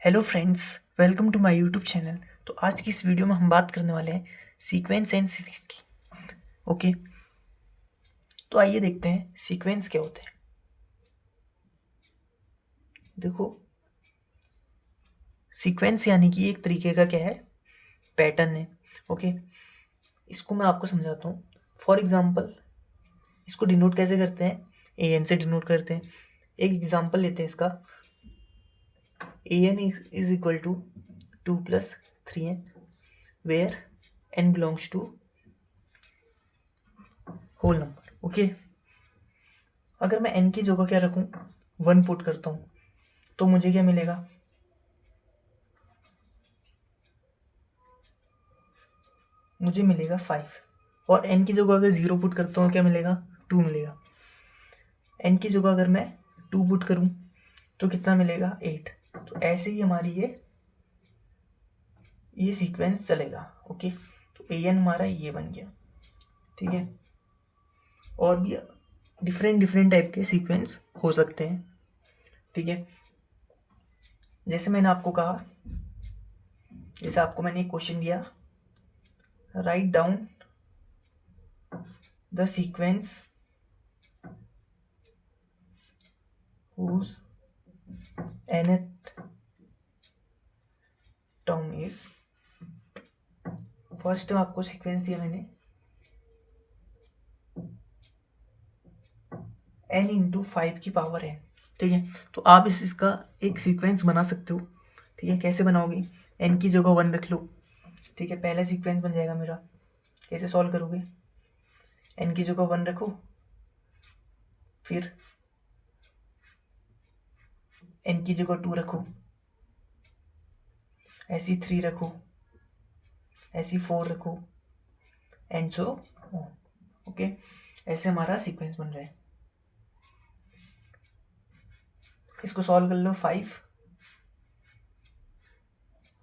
Hello friends, welcome to my YouTube channel. तो आज की इस वीडियो में हम बात करने वाले हैं सीक्वेंस एंड सीरीज की। ओके, तो आइए देखते हैं सीक्वेंस क्या होते हैं। देखो, सीक्वेंस यानी कि एक तरीके का क्या है, पैटर्न है। ओके, इसको मैं आपको समझाता हूँ। फॉर एग्जांपल, इसको डिनोट कैसे करते हैं, ए एन से डिनोट करते हैं। एक एग्जांपल लेते हैं इसका, a n is equal to 2+3n where n belongs to whole number. Okay, अगर मैं n की जगह क्या रखूं, 1 पुट करता हूं, तो मुझे क्या मिलेगा, मुझे मिलेगा 5। और n की जगह अगर 0 पुट करता हूँ क्या मिलेगा, 2 मिलेगा। n की जगह अगर मैं 2 पुट करूँ तो कितना मिलेगा, 8। तो ऐसे ही हमारी ये सीक्वेंस चलेगा। ओके, तो ए एन हमारा ये बन गया। ठीक है, और भी डिफरेंट डिफरेंट टाइप के सीक्वेंस हो सकते हैं। ठीक है, जैसे मैंने आपको कहा, जैसे आपको मैंने एक क्वेश्चन दिया, write down the sequence whose nth term is, first आपको सीक्वेंस दिया मैंने n इंटू 5 की पावर n। ठीक है, तो आप इसका एक सीक्वेंस बना सकते हो। ठीक है, कैसे बनाओगे, n की जगह 1 रख लो। ठीक है, पहला सीक्वेंस बन जाएगा मेरा। कैसे सॉल्व करोगे, n की जगह 1 रखो, फिर n की जगह 2 रखो, ऐसी 3 रखो, ऐसी 4 रखो, एंड सो। ओके, ऐसे हमारा सीक्वेंस बन रहा है। इसको सॉल्व कर लो, 5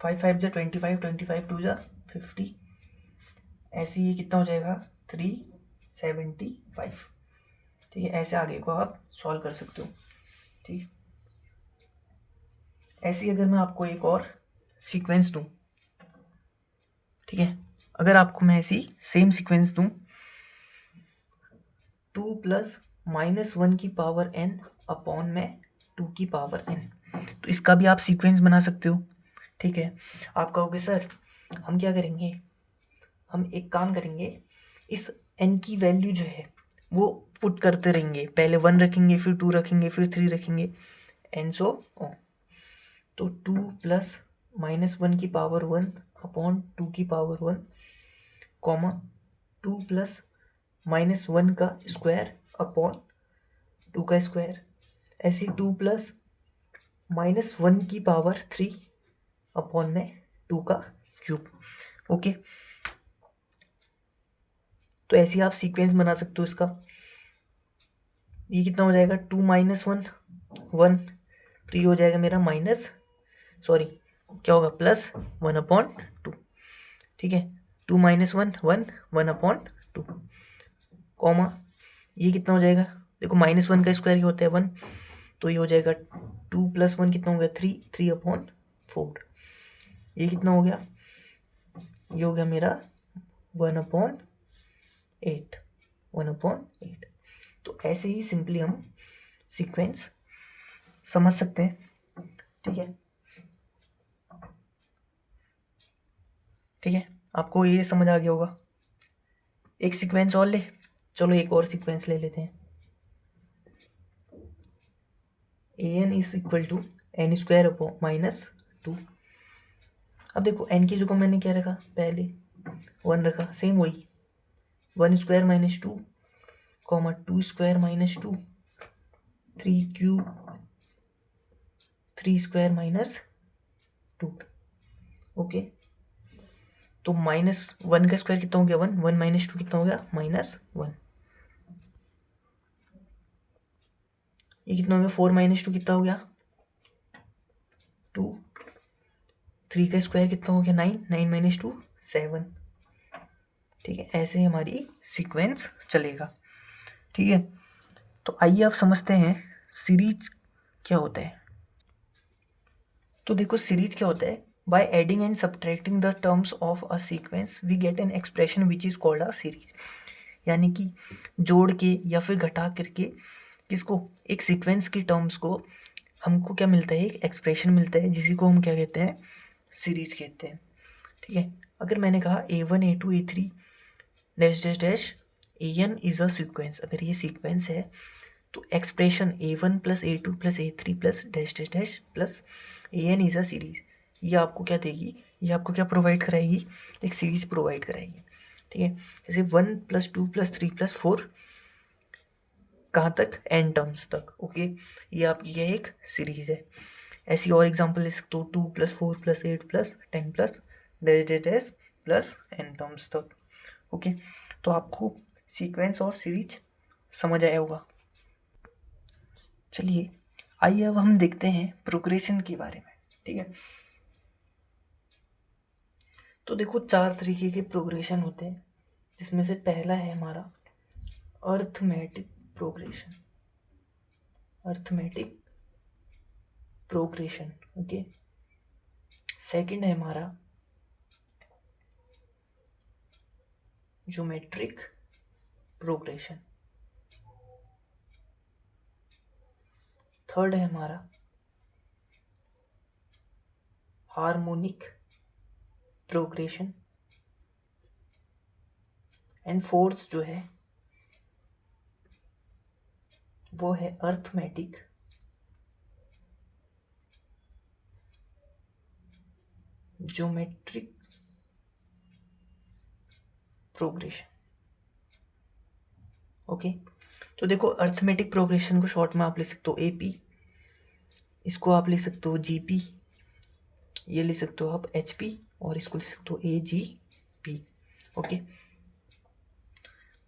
5 5 जा 25, 25 2 जा 50, ऐसे ये कितना हो जाएगा, 375। ठीक है, ऐसे आगे को आप सॉल्व कर सकते हो। ठीक है, ऐसी अगर मैं आपको एक और सीक्वेंस दूं, ठीक है, अगर आपको मैं ऐसी सेम सीक्वेंस दूं, 2 + -1 की पावर n अपॉन में 2 की पावर n, तो इसका भी आप सीक्वेंस बना सकते हो। ठीक है, आप कहोगे सर हम क्या करेंगे, हम एक काम करेंगे, इस n की वैल्यू जो है वो पुट करते रहेंगे, पहले 1 रखेंगे, फिर 2 रखेंगे, फिर 3 रखेंगे, एंड सो ऑन। तो 2 + -1 की पावर 1 अपॉन 2 की पावर 1, कॉमा 2 + -1 का स्क्वायर अपॉन 2 का स्क्वायर, ऐसी 2 + -1 की पावर 3 अपॉन में 2 का क्यूब। ओके, तो ऐसे आप सीक्वेंस बना सकते हो इसका। ये कितना हो जाएगा, 2 - 1 1, तो ये हो जाएगा मेरा माइनस, सॉरी क्या होगा, +1/2। ठीक है, 2 - 1 1 1/2, कॉमा ये कितना हो जाएगा, देखो -1 का स्क्वायर ये होता है 1, तो ये हो जाएगा 2 + 1 कितना हो गया, 3 3/4। ये कितना हो गया, ये हो गया मेरा 1/8 1/8। तो ऐसे ही सिंपली हम सीक्वेंस समझ सकते हैं। ठीक है, ठीक है, आपको ये समझ आ गया होगा। एक सीक्वेंस और ले, चलो एक और सीक्वेंस ले लेते हैं। an is equal to n² upon -2। अब देखो n की जगह मैंने क्या रखा, पहले 1 रखा, सेम वही 1² - 2, कॉमा 2² - 2, 3² -2। ओके, तो -1 का स्क्वायर कितना हो गया, 1 1 - 2 कितना हो गया, -1। ये कितना हो गया, 4 - 2 कितना हो गया, 2। 3 का स्क्वायर कितना हो गया, 9 9 - 2 7। ठीक है, ऐसे ही हमारी सीक्वेंस चलेगा। ठीक है, तो आइए आप समझते हैं सीरीज क्या होता है। तो देखो सीरीज क्या होता है, by adding and subtracting the terms of a sequence we get an expression which is called a series. यानी कि जोड़ के या फिर घटा करके किसको, एक सीक्वेंस की टर्म्स को हमको क्या मिलता है, एक एक्सप्रेशन मिलता है, जिसी को हम क्या कहते हैं, सीरीज कहते हैं। ठीक है, अगर मैंने कहा A1 A2 A3 dash dash dash AN is a sequence, अगर ये सीक्वेंस है तो expression A1 plus A2 plus A3 plus dash dash dash plus AN is a series, ये आपको क्या देगी, ये आपको क्या प्रोवाइड कराएगी, एक सीरीज प्रोवाइड कराएगी। ठीक है, जैसे 1 प्लस 2 प्लस 3 प्लस 4 कहाँ तक, एन टर्म्स तक। ओके, ये आपकी क्या एक सीरीज है। ऐसी और एग्जांपल ले सकते हो, 2 plus 4 plus 8 plus 10 plus dash dash dash plus n terms तक। ओके, तो आपको सीक्वेंस और सीरीज समझ आया होगा। चलिए आइए अब हम देखते हैं प्रोग्रेशन के बारे में। ठीक है, तो देखो 4 तरीके के प्रोग्रेशन होते हैं, जिसमें से पहला है हमारा arithmetic progression, arithmetic progression. Okay, second है हमारा ज्योमेट्रिक प्रोग्रेशन, थर्ड है हमारा हार्मोनिक प्रोग्रेशन, एंड फोर्थ जो है वो है अर्थमेटिक ज्योमेट्रिक प्रोग्रेशन। ओके, तो देखो अर्थमेटिक प्रोग्रेशन को शॉर्ट में आप ले सकते हो AP, इसको आप ले सकते हो GP, ये ले सकते हो आप HP, और इसको ले सकते हो AGP। ओके,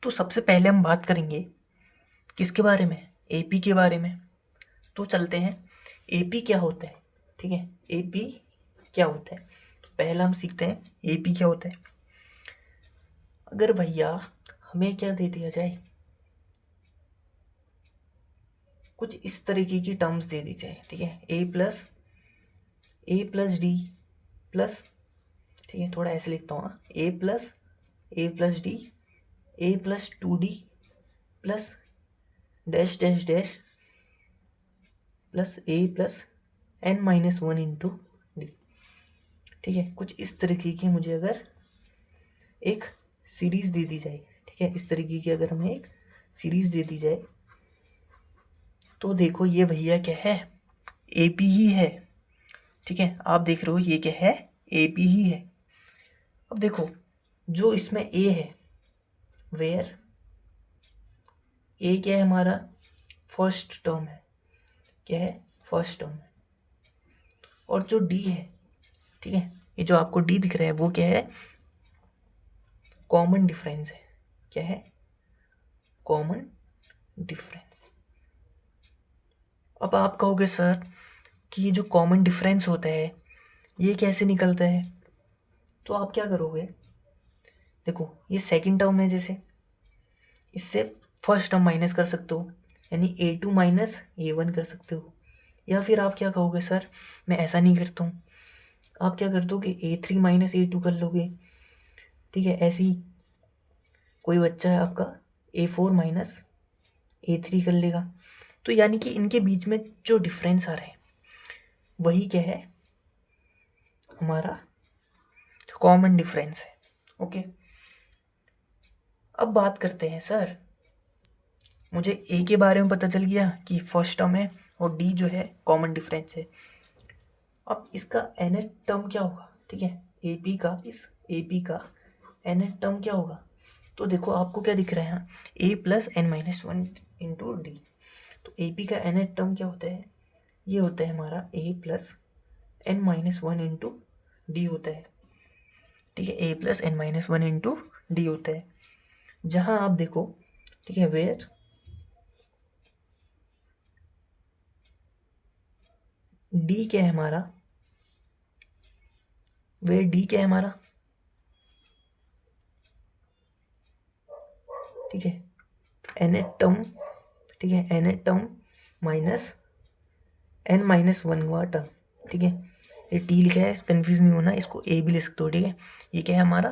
तो सबसे पहले हम बात करेंगे किसके बारे में, AP के बारे में। तो चलते हैं, AP क्या होता है। ठीक है, AP क्या होता है, तो पहला हम सीखते हैं AP क्या होता है। अगर भैया हमें क्या दे दिया जाए, कुछ इस तरीके की टर्म्स दे दी जाए। ठीक है, A प्लस D प्लस, ठीक है थोड़ा ऐसे लिखता हूँ, A plus D A plus 2D plus dash dash dash plus A plus n-1 into D। ठीक है, कुछ इस तरीके की मुझे अगर एक सीरीज दे दी जाए, ठीक है इस तरीके की अगर हमें एक सीरीज दे दी जाए, तो देखो ये भैया क्या है, AP ही है। ठीक है, आप देख रहे हो ये क्या है, AP ही है। अब देखो जो इसमें A है, वेयर A क्या है हमारा, फर्स्ट टर्म है, क्या है, फर्स्ट टर्म है। और जो D है, ठीक है ये जो आपको D दिख रहा है वो क्या है, कॉमन डिफरेंस है। क्या है, कॉमन डिफरेंस। अब आप कहोगे सर कि ये जो कॉमन डिफरेंस होता है ये कैसे निकलता है, तो आप क्या करोगे, देखो ये सेकंड टर्म है, जैसे इससे फर्स्ट टर्म माइनस कर सकते हो, यानी A2 माइनस A1 कर सकते हो। या फिर आप क्या कहोगे, सर मैं ऐसा नहीं करता हूँ, आप क्या कर दोगे, A3 माइनस A2 कर लोगे। ठीक है, ऐसी कोई बच्चा है आपका A4 माइनस A3 कर लेगा। तो यानी कि इनके बीच में जो डिफरेंस आ रहा है वही क्या है, हमारा कॉमन डिफरेंस है। ओके, अब बात करते हैं, सर मुझे A के बारे में पता चल गया कि फर्स्ट टर्म है और D जो है कॉमन डिफरेंस है। अब इसका nth टर्म क्या होगा, ठीक है AP का, इस AP का nth टर्म क्या होगा, तो देखो आपको क्या दिख रहा है यहाँ, A plus n-1 into D। तो AP का nth टर्म क्या होता है, ये होता है हमारा A plus n-1 into D होता है। ठीक है, A plus n-1 into D होता है। जहाँ आप देखो, ठीक है वेयर D क्या है हमारा, वेयर D क्या है हमारा, ठीक है nth टर्म, ठीक है nth टर्म माइनस n-1 हुआ टर्म। ठीक है, ये टी लिखा है, कन्फ्यूज नहीं होना, इसको ए भी ले सकते हो, ठीक है। ये क्या है, हमारा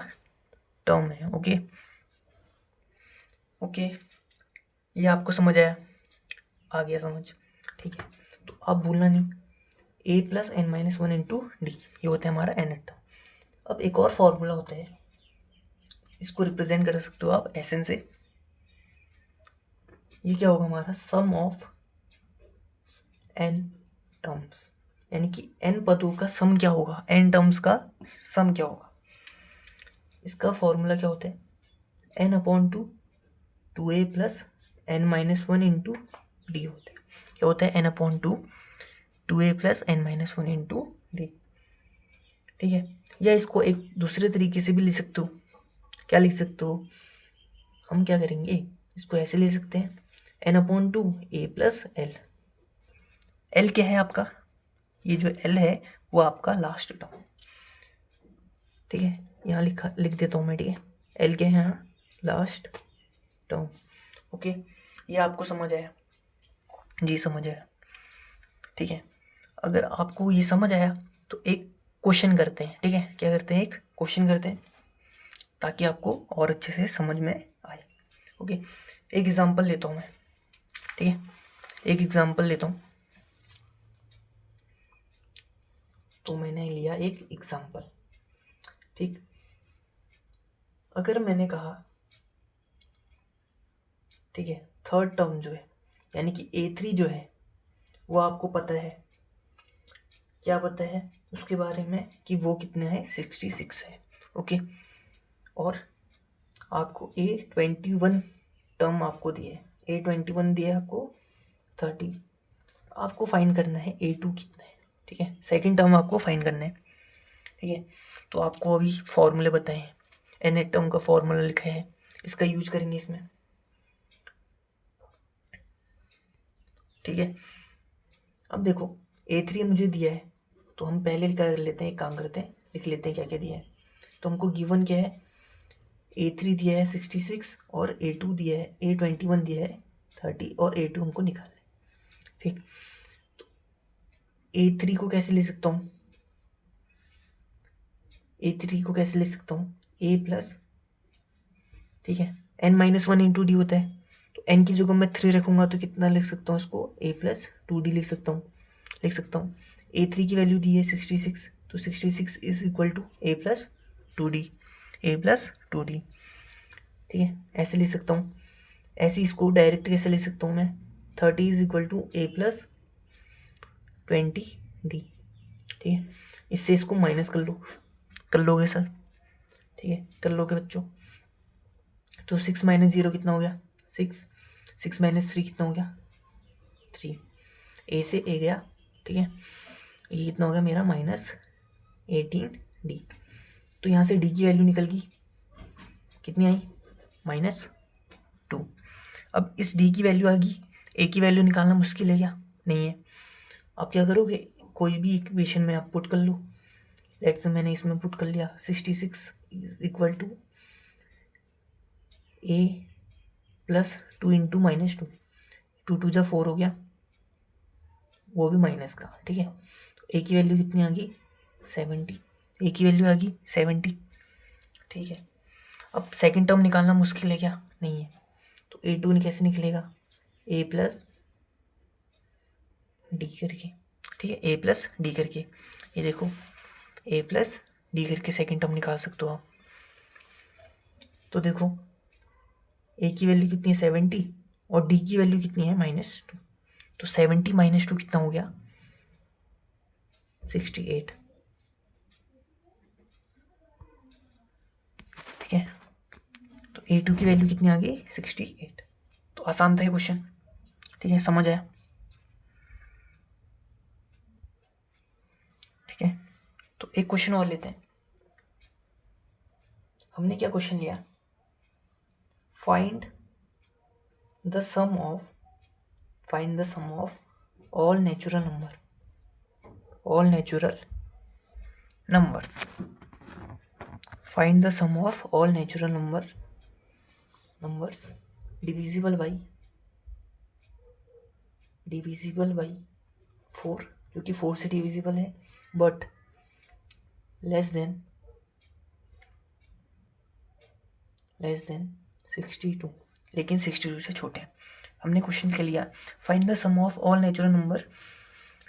टर्म है। ओके ओके, ये आपको समझ आया, आ गया समझ, ठीक है। तो आप भूलना नहीं, a plus n minus one into d, ये होता है हमारा एन टर्म। अब एक और फॉर्मूला होता है, इसको रिप्रेजेंट कर सकते हो आप एस एन से। ये क्या होगा हमारा, सम ऑफ एन टर्म्स, यानी कि एन पदों का सम क्या होगा, एन टर्म्स का सम क्या होगा। इसका फॉर्मूला क्या होता है, n upon two, two a plus n minus one into d होता है। क्या होता है, n upon two, two a plus n minus one into d, ठीक है। या इसको एक दूसरे तरीके से भी लिख सकते हो, क्या लिख सकते हो, हम क्या करेंगे, इसको ऐसे ले सकते हैं, N upon to a plus L. L क्या है आपका, ये जो एल है वो आपका लास्ट टर्म, ठीक है। यहाँ लिख देता हूँ मैं, ठीक है। एल क्या है यहाँ, लास्ट टर्म। ओके, ये आपको समझ आया, जी समझ आया, ठीक है। अगर आपको ये समझ आया तो एक क्वेश्चन करते हैं, ठीक है। क्या करते हैं, एक क्वेश्चन करते हैं, ताकि आपको और अच्छे से समझ में आए। ओके, एक एग्जांपल लेता हूँ मैं, ठीक है। एक एग्जांपल लेता हूँ, तो मैंने लिया एक एग्जांपल, ठीक। अगर मैंने कहा, ठीक है, थर्ड टर्म जो है, यानी कि A3 जो है, वो आपको पता है, क्या पता है उसके बारे में, कि वो कितना है, 66 है। ओके, और आपको A21 टर्म आपको दिए है, A21 दिया है आपको 30, आपको फाइंड करना है A2 कितना है, ठीक है। सेकंड टर्म आपको फाइंड करना है, ठीक है। तो आपको अभी फॉर्मूले बताए हैं, एन टर्म का फॉर्मूला लिखा है, इसका यूज करेंगे इसमें, ठीक है। अब देखो A3 मुझे दिया है, तो हम पहले क्या कर लेते हैं, एक काम करते हैं, लिख लेते हैं क्या क्या दिया है। तो हमको गिवन क्या है, A3 दिया है 66, और A2 दिया है, A21 दिया है 30, और A2 हमको निकालना है, ठीक। तो A3 को कैसे ले सकता हूँ, A3 को कैसे ले सकता हूँ, A प्लस, ठीक है, n minus one into d होता है, तो n की जगह मैं 3 रखूंगा तो कितना लिख सकता हूँ इसको, A प्लस टू डी लिख सकता हूँ। A3 की वैल्यू दी है 66, तो 66 is equal to A plus two d, A plus two d, ठीक है। ऐसे लिख सकता हूँ। ऐसे इसको डायरेक्ट कैसे लिख सकता हूँ मैं, 30 is equal to A plus 20 d, ठीक है। इससे इसको माइनस कर लोगे सर, ठीक है, कर लोगे बच्चों। तो 6 माइनस 0 कितना हो गया, 6, 6 माइनस 3 कितना हो गया, 3, ए से ए गया, ठीक है। ये कितना हो गया मेरा, माइनस 18 डी। तो यहाँ से डी की वैल्यू निकल गई, कितनी आई, -2। अब इस डी की वैल्यू आ गई, ए की वैल्यू निकालना मुश्किल है क्या, नहीं है। आप क्या करोगे, कोई भी इक्वेशन में आप पुट कर लो। लेट्स मैंने इसमें पुट कर लिया, 66 is equal to a plus 2 into -2, 2 2 जा 4 हो गया, वो भी माइनस का, ठीक है। तो ए की वैल्यू कितनी आ गई, 70, ए की वैल्यू आ गई 70, ठीक है। अब सेकंड टर्म निकालना मुश्किल है क्या, नहीं है। तो A2 कैसे निकलेगा, ए प्लस डी करके, ठीक है, ए प्लस डी करके। ये देखो ए प्लस डी करके सेकंड टर्म निकाल सकते हो आप। तो देखो ए की वैल्यू कितनी है, 70, और डी की वैल्यू कितनी है, -2। तो 70 -2 कितना हो गया, 68, ठीक है। तो A2 की वैल्यू कितनी आ गई, 68। तो आसान था ये क्वेश्चन, ठीक है, समझ आया, ठीक है। तो एक क्वेश्चन और लेते हैं। हमने क्या क्वेश्चन लिया, find the sum of all natural numbers, find the sum of all natural numbers divisible by 4, जो कि 4 से डिविजिबल है, बट लेस देन 62, लेकिन 62 से छोटे हैं। हमने क्वेश्चन क्या लिया, find the sum of all natural number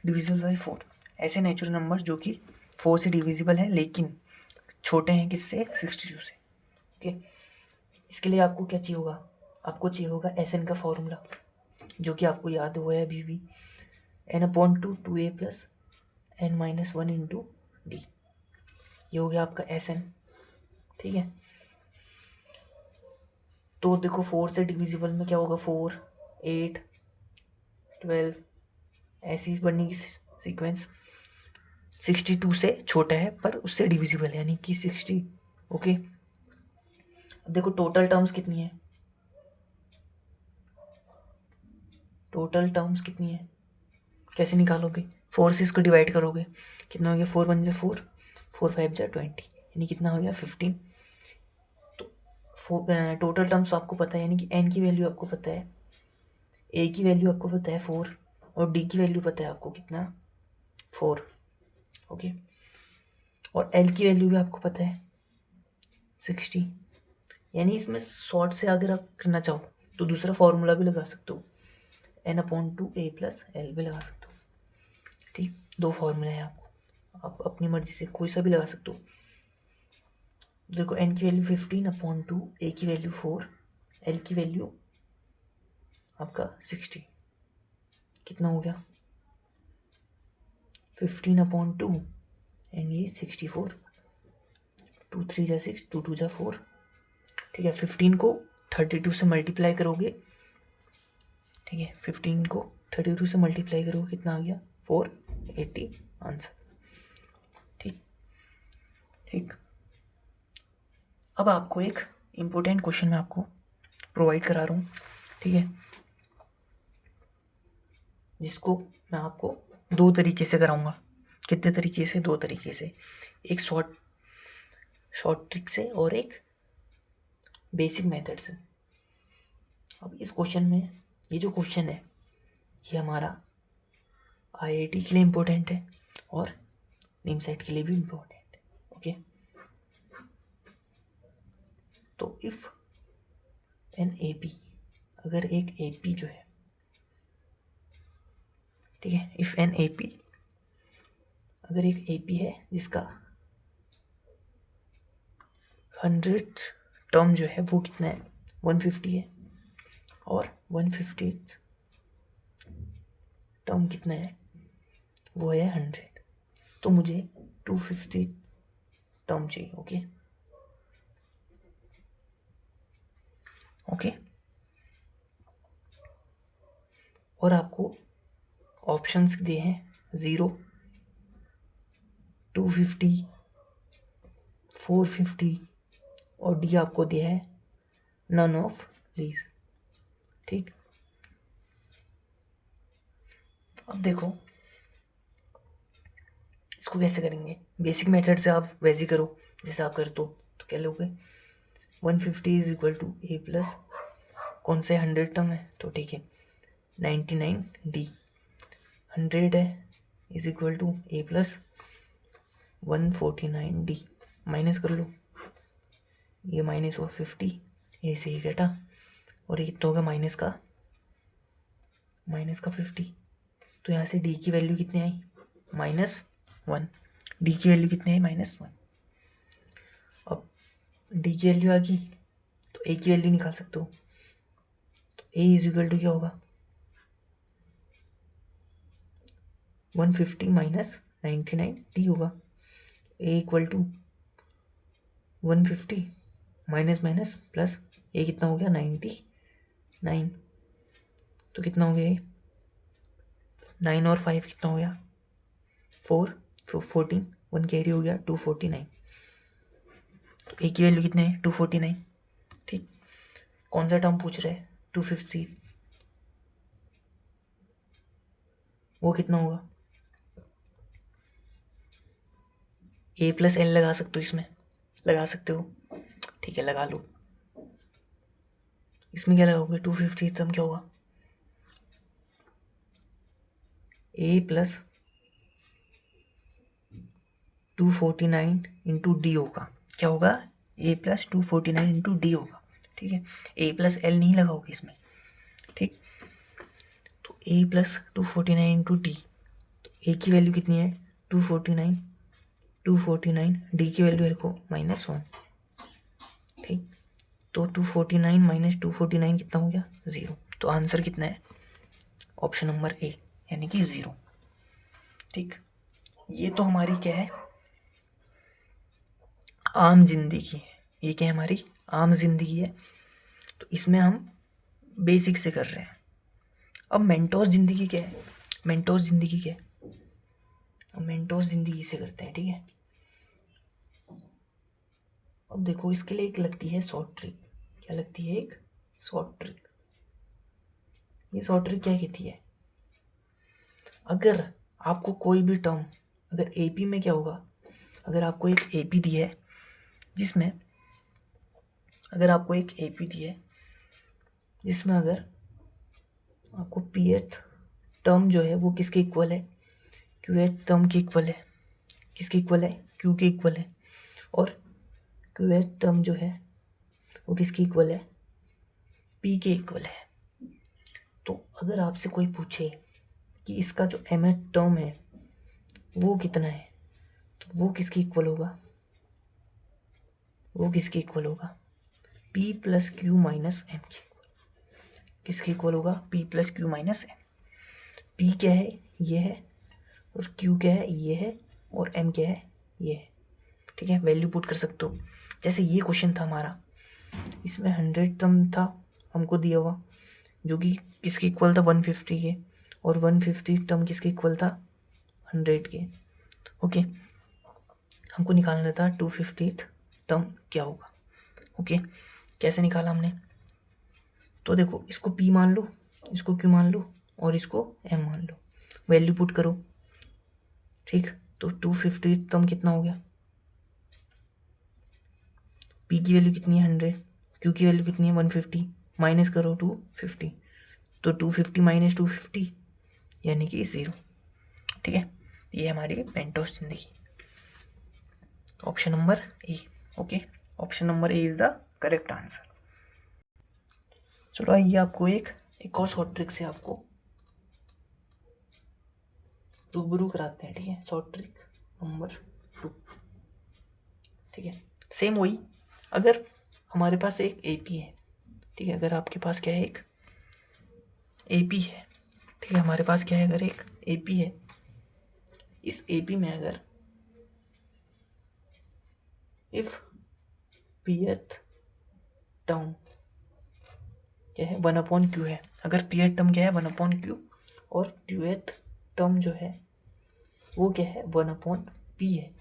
divisible by 4। ऐसे नेचुरल नंबर जो कि 4 से डिविजिबल है लेकिन छोटे हैं किससे, 62 से। ओके, इसके लिए आपको क्या चाहिए होगा, आपको चाहिए होगा SN का फॉर्मूला, जो कि आपको याद हुआ है अभी भी, n/2 2a + n-1 × d। ये हो गया आपका SN। ठीक है, तो देखो 4 से डिविजिबल में क्या होगा, 4 8 12, ऐसी बढ़ने की सीक्वेंस। 62 से छोटा है पर उससे डिविजिबल है, यानी कि 60। ओके, अब देखो टोटल टर्म्स कितनी है, टोटल टर्म्स कितनी है, कैसे निकालोगे, 4 से इसको डिवाइड करोगे, कितना हो गया, 4 × 1 = 4, 4 × 5 = 20, यानी कितना हो गया 15। तो टोटल टर्म्स आपको पता है, यानी कि n की वैल्यू आपको पता है, a की वैल्यू आपको पता है 4, और d की वैल्यू पता है आपको कितना, 4। ओके, और l की वैल्यू भी आपको पता है 60। यानी इसमें शॉर्ट से अगर आप करना चाहो तो दूसरा फॉर्मूला भी लगा सकते हो, n/2a + l भी लगा सकते हो। ठीक, 2 फॉर्मूला है आपको, आप अपनी मर्जी से कोई सा भी लगा सकते हो। देखो n की वैल्यू 15/2, a की वैल्यू 4, l की वैल्यू आपका 60, कितना हो गया 15/2 एंड ये 64, 2 × 3 = 6, 2 × 2 = 4। ठीक है, 15 को 32 से मल्टीप्लाई करोगे, ठीक है 15 को 32 से मल्टीप्लाई करोगे, कितना आ गया 480 आंसर। ठीक ठीक, अब आपको एक इम्पोर्टेंट क्वेश्चन मैं आपको प्रोवाइड करा रहा हूँ, ठीक है, जिसको मैं आपको 2 तरीके से कराऊंगा। कितने तरीके से, 2 तरीके से, एक शॉर्ट ट्रिक से और एक बेसिक मेथड से। अब इस क्वेश्चन में, ये जो क्वेश्चन है ये हमारा IIT के लिए इम्पोर्टेंट है और NIMSET के लिए भी इम्पोर्टेंट है। ओके, तो इफ एन AP, अगर एक AP जो है, ठीक है, इफ एन AP, अगर एक AP है जिसका 100 टर्म जो है वो कितना है, 150 है, और 150 टर्म कितना है, वो है 100, तो मुझे 250 टर्म चाहिए। ओके ओके, और आपको ऑप्शंस दिए हैं 0, 250, 450, और डी आपको दिया है नन ऑफ दीज। ठीक, अब देखो इसको कैसे करेंगे, बेसिक मेथड से आप वैसे करो जैसे आप करते हो, तो क्या लोगे, 150 = a + कौन से 100 टर्म है, तो ठीक है 99d, 100 है = a + 149d, माइनस कर लो, ये माइनस हुआ 50, ए से ये घटा, और ये कितना होगा माइनस का 50, तो यहाँ से डी की वैल्यू कितनी आई, -1, डी की वैल्यू कितनी आई, -1। अब डी की वैल्यू आ गई तो ए की वैल्यू निकाल सकते हो, तो ए = क्या होगा, 150 - 99d होगा, ए = 150 माइनस माइनस प्लस, ए कितना हो गया 99, तो कितना हो गया ये 9 और 5 कितना हो गया 4, तो 14, 1 कैरी हो गया 249, तो ए की वैल्यू कितने है 249। ठीक, कौन सा टर्म पूछ रहे हैं 250, वो कितना होगा, a + l लगा सकते हो, इसमें लगा सकते हो, ठीक है लगा लो, इसमें क्या लगाओगे 250 टर्म क्या होगा, a + 249 इंटू डी होगा। क्या होगा? ए प्लस 249 इंटू डी होगा। ठीक है, ए प्लस एल नहीं लगाओगे इसमें। ठीक, तो ए प्लस 249 इंटू डी, ए की वैल्यू कितनी है? 249, 249, डी की वैल्यू रखो -1। ठीक, तो 249 माइनस 249 कितना हो गया? 0। तो आंसर कितना है? ऑप्शन नंबर ए, यानी कि 0। ठीक, ये तो हमारी क्या है? आम जिंदगी है। ये क्या है? हमारी आम जिंदगी है। तो इसमें हम बेसिक से कर रहे हैं। अब मेंटोस जिंदगी क्या है? मेंटोस जिंदगी क्या है? अब मेंटोस जिंदगी से करते हैं। ठीक है, अब देखो इसके लिए एक लगती है शॉर्ट ट्रिक। क्या लगती है? एक शॉर्ट ट्रिक। ये शॉर्ट ट्रिक क्या कहती है? अगर आपको कोई भी टर्म, अगर एपी में क्या होगा, अगर आपको एक एपी दी है जिसमें, अगर आपको एक एपी दी है जिसमें अगर आपको पी एथ टर्म जो है वो किसके इक्वल है? क्यू एथ टर्म के इक्वल है। किसके इक्वल है? क्यू के इक्वल है। और क्यू एथ टर्म जो है वो किसके इक्वल है? पी के इक्वल है। तो अगर आपसे कोई पूछे कि इसका जो एम एथ टर्म है वो कितना है, तो वो किसके इक्वल होगा? वो किसके इक्वल होगा? P plus q minus m के। किसके इक्वल होगा? P plus q minus m. P क्या है? ये है। और Q क्या है? ये है। और M क्या है? ये है। ठीक है, वैल्यू पुट कर सकते हो। जैसे ये क्वेश्चन था हमारा, इसमें 100 टर्म था हमको दिया हुआ, जो कि किसके इक्वल था? 150 के। और 150 टर्म किसके इक्वल था? 100 के। ओके, हमको निकालना था 250 टर्म क्या होगा। ओके, कैसे निकाला हमने? तो देखो, इसको P मान लो, इसको Q मान लो, और इसको M मान लो। वैल्यू पुट करो। ठीक, तो 250 टर्म कितना हो गया? P की वैल्यू कितनी है? 100। Q की वैल्यू कितनी है? 150। माइनस करो 250, तो 250 माइनस 250 यानी कि 0। ठीक है, ये हमारी पेंटोस जिंदगी। Option number A. Okay, option number A is the correct answer. चलो आइए आपको एक और शॉर्ट ट्रिक से आपको रूबरू कराते हैं। ठीक है, शॉर्ट ट्रिक नंबर 2। ठीक है, सेम वही। अगर हमारे पास एक एपी है, ठीक है, अगर आपके पास क्या है? एक एपी है। ठीक है, हमारे पास क्या है? अगर एक एपी है, इस एपी में अगर इफ पीएथ टर्म क्या है? 1/Q है। अगर पीएथ टर्म क्या है? 1/Q। और क्यूएथ टर्म जो है वो क्या है? 1/P है।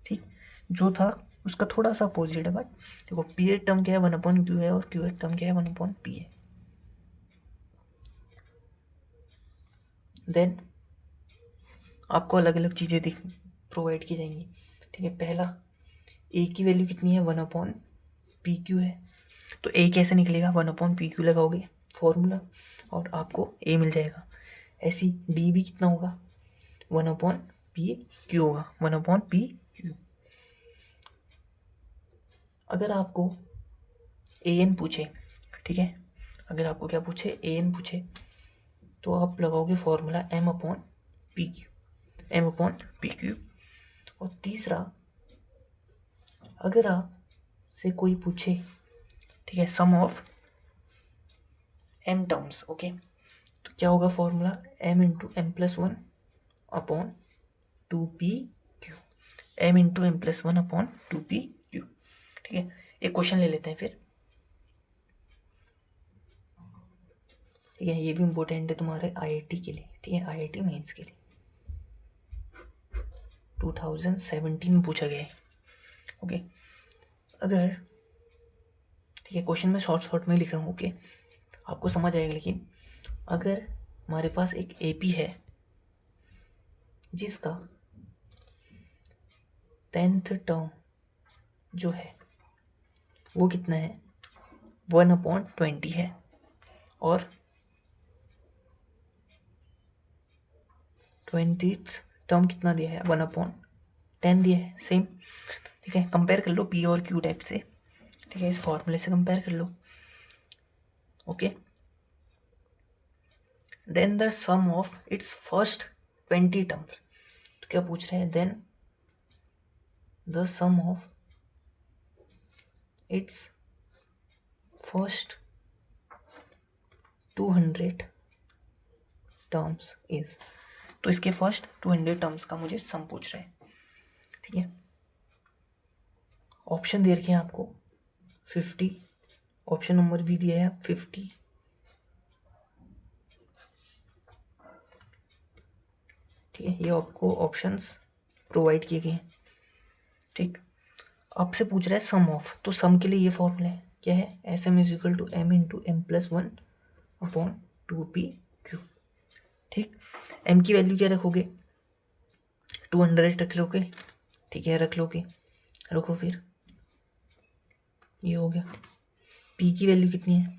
ठीक, जो था उसका थोड़ा सा अपोजिट है, बट देखो पीएथ टर्म क्या है? 1/Q है। और क्यूएथ टर्म क्या है? 1/P है। देन आपको अलग अलग चीज़ें प्रोवाइड की जाएंगी। ठीक है, पहला ए की वैल्यू कितनी है? 1/PQ है। तो ए कैसे निकलेगा? 1/PQ लगाओगे फॉर्मूला, और आपको ए मिल जाएगा। ऐसी डी भी कितना होगा? 1/PQ होगा। 1/PQ। अगर आपको ए एन पूछे, ठीक है, अगर आपको क्या पूछे? ए एन पूछे, तो आप लगाओगे फॉर्मूला M/PQ, M/PQ। और तीसरा, अगर आप से कोई पूछे, ठीक है, सम ऑफ एम टर्म्स, ओके, तो क्या होगा फॉर्मूला? M×M+1/2PQ, M×M+1/2PQ। ठीक है, एक क्वेश्चन ले लेते हैं फिर। ठीक है, ये भी इम्पोर्टेंट है तुम्हारे आईआईटी के लिए। ठीक है, आईआईटी मेंस के लिए 2017 में पूछा गया है। ओके, अगर, ठीक है, क्वेश्चन में शॉर्ट में लिख रहा हूँ। ओके, आपको समझ आएगा। लेकिन अगर हमारे पास एक एपी है जिसका 10th टर्म जो है वो कितना है? 1/20 है। और 20th टर्म कितना दिया है? 1/30 10 दिया है सेम, ठीक है। कंपेयर कर लो पी और क्यू टाइप से, ठीक है, इस फॉर्मूले से कंपेयर कर लो, okay. Then the sum of its first 20 terms, तो क्या पूछ रहे हैं, then the sum of its first 200 terms is, तो इसके फर्स्ट 200 टर्म्स का मुझे सम पूछ रहे हैं, ठीक है। ऑप्शन दे रखे हैं आपको 50, ऑप्शन नंबर भी दिया है 50, ठीक है, ये आपको ऑप्शंस प्रोवाइड किए गए हैं, ठीक। आपसे पूछ रहा है सम ऑफ, तो सम के लिए ये फॉर्मूला है, क्या है, S M is equal to M into M plus 1 upon 2 P Q, ठीक। एम की वैल्यू क्या रखोगे, 200 रख लोगे, ठीक है, रख लोगे, रखो, फिर ये हो गया। पी की वैल्यू कितनी है,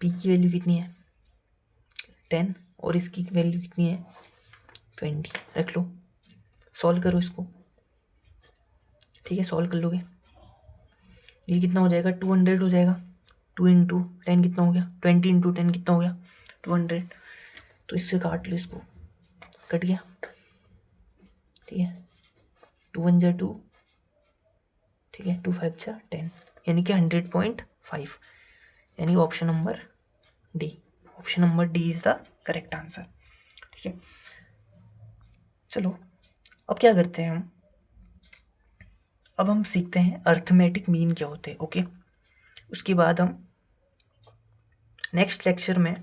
पी की वैल्यू कितनी है 10, और इसकी वैल्यू कितनी है 20, रख लो, सॉल्व करो इसको, ठीक है, सॉल्व कर लोगे, ये कितना हो जाएगा 200 हो जाएगा, 2 इंटू 10 कितना हो गया, 20 इंटू 10 कितना हो गया 200, तो इससे काट लो इसको, कट गया, ठीक है, 2 1 जा 2, ठीक है, 2 5 जा 10, यानी कि 100.5, यानी option number D, option number D is the correct answer, ठीक है। चलो अब क्या करते हैं हम, अब हम सीखते हैं अर्थमेटिक मीन क्या होते हैं, ओके। उसके बाद हम नेक्स्ट लेक्चर में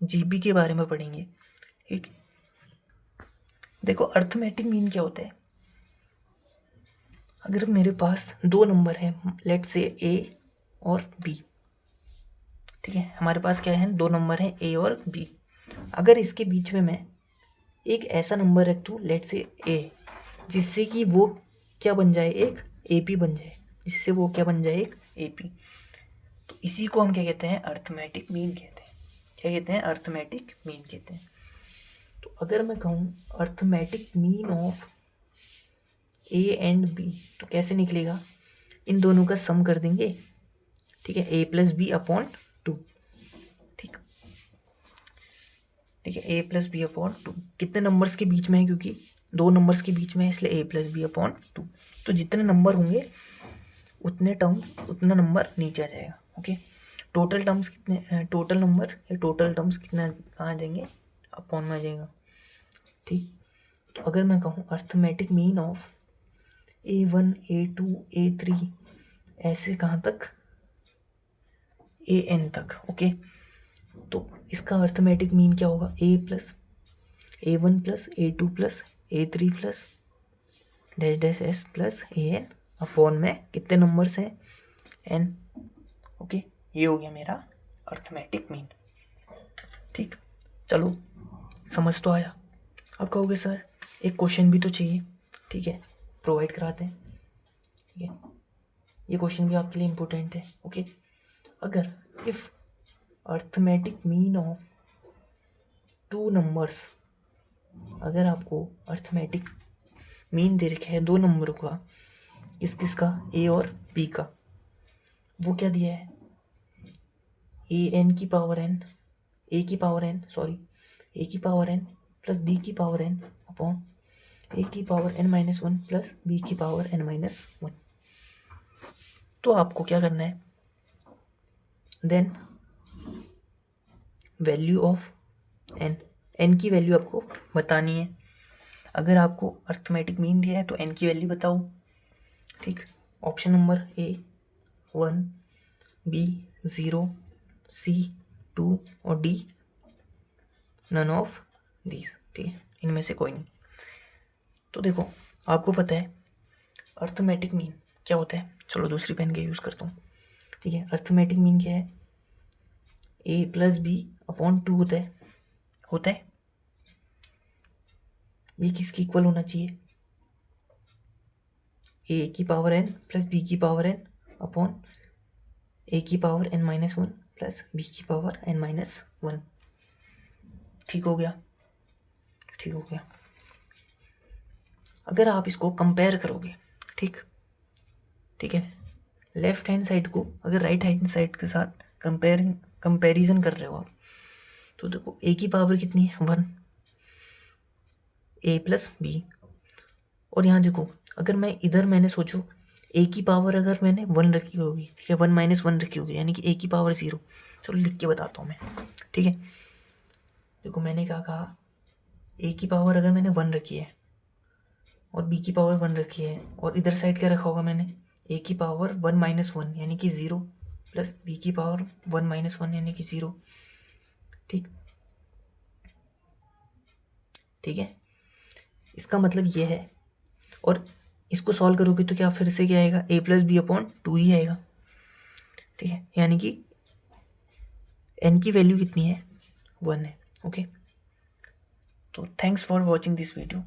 जीबी के बारे में पढ़ेंगे, ठीक। देखो अर्थमेटिक मीन क्या होता है, अगर मेरे पास दो नंबर हैं, लेट से ए और बी, ठीक है, हमारे पास क्या है, दो नंबर हैं ए और बी, अगर इसके बीच में मैं एक ऐसा नंबर रख दूँ, लेट से ए, जिससे कि वो क्या बन जाए, एक एपी बन जाए, जिससे वो क्या बन जाए, एक एपी, तो इसी को हम क्या कहते हैं, अर्थमेटिक मीन कहते हैं, क्या कहते हैं, अर्थमेटिक मीन कहते हैं। तो अगर मैं कहूँ arithmetic mean of a and b, तो कैसे निकलेगा, इन दोनों का सम कर देंगे, ठीक है, ए प्लस बी अपॉन 2, ठीक, ठीक है, ए प्लस बी अपॉन 2, कितने नंबर्स के बीच में है, क्योंकि दो नंबर्स के बीच में है, इसलिए ए प्लस बी अपॉन 2, तो जितने नंबर होंगे उतने टर्म्स, उतना नंबर नीचे आ जाएगा, ओके। टोटल टर्म्स कितने, टोटल नंबर या टोटल टर्म्स कितना कहाँ आ जाएंगे, अपॉन में आ जाएगा, ठीक। तो अगर मैं कहूँ arithmetic mean of A1 A2 A3 ऐसे कहाँ तक, AN तक, ओके, तो इसका अर्थमेटिक मीन क्या होगा, A1 plus A2 plus A3 plus dash dash S plus AN upon में कितने नंबर्स हैं, N, ओके, ये हो गया मेरा अर्थमेटिक मीन, ठीक। चलो समझ तो आया, अब कहोगे सर एक क्वेश्चन भी तो चाहिए, ठीक है, प्रोवाइड कराते हैं, ठीक है, ये क्वेश्चन भी आपके लिए इम्पोर्टेंट है, ओके। अगर if arithmetic mean of two numbers, अगर आपको अर्थमेटिक मीन दे रखा है दो नंबरों का, किस किस का, ए और बी का, वो क्या दिया है, ए एन की पावर एन, ए की पावर एन, सॉरी, ए की पावर एन प्लस बी की पावर एन अपॉन ए की power n minus 1 plus b की पावर एन माइनस 1, तो आपको क्या करना है, then value of n, n की वैल्यू आपको बतानी है, अगर आपको अर्थमेटिक मीन दिया है तो एन की वैल्यू बताओ, ठीक। ऑप्शन नंबर ए 1, बी 0, सी 2 और डी नन ऑफ दीज, ठीक है, इनमें से कोई नहीं। तो देखो आपको पता है अर्थमेटिक मीन क्या होता है, चलो दूसरी पेन का यूज़ करता हूँ, ठीक है। अर्थमेटिक मीन क्या है, ए प्लस बी अपॉन 2 होता है, ये किसकी इक्वल होना चाहिए, ए की पावर एन प्लस बी की पावर एन अपॉन ए की power n minus 1 plus b की पावर एन माइनस 1, ठीक हो गया। ठीक हो गया। अगर आप इसको कंपेयर करोगे, ठीक है, लेफ्ट हैंड साइड को अगर राइट हैंड साइड के साथ कंपेरिजन कर रहे हो आप, तो देखो ए की पावर कितनी है 1, ए प्लस बी। और यहाँ देखो अगर मैं इधर मैंने सोचो ए की पावर अगर मैंने 1 रखी होगी, ठीक है, 1 माइनस 1 रखी होगी, यानी कि ए की पावर 0। चलो लिख के बताता हूँ मैं, ठीक है। देखो मैंने क्या कहा, ए की पावर अगर मैंने 1 रखी है और बी की पावर 1 रखी है, और इधर साइड क्या रखा होगा मैंने, ए की पावर 1 माइनस 1 यानी कि 0 प्लस बी की पावर 1 माइनस 1 यानी कि 0। ठीक है, इसका मतलब ये है। और इसको सॉल्व करोगे तो क्या फिर से क्या आएगा, ए प्लस बी अपॉन 2 ही आएगा। ठीक है, यानी कि एन की वैल्यू कितनी है, 1 है। ओके, तो thanks for watching this video.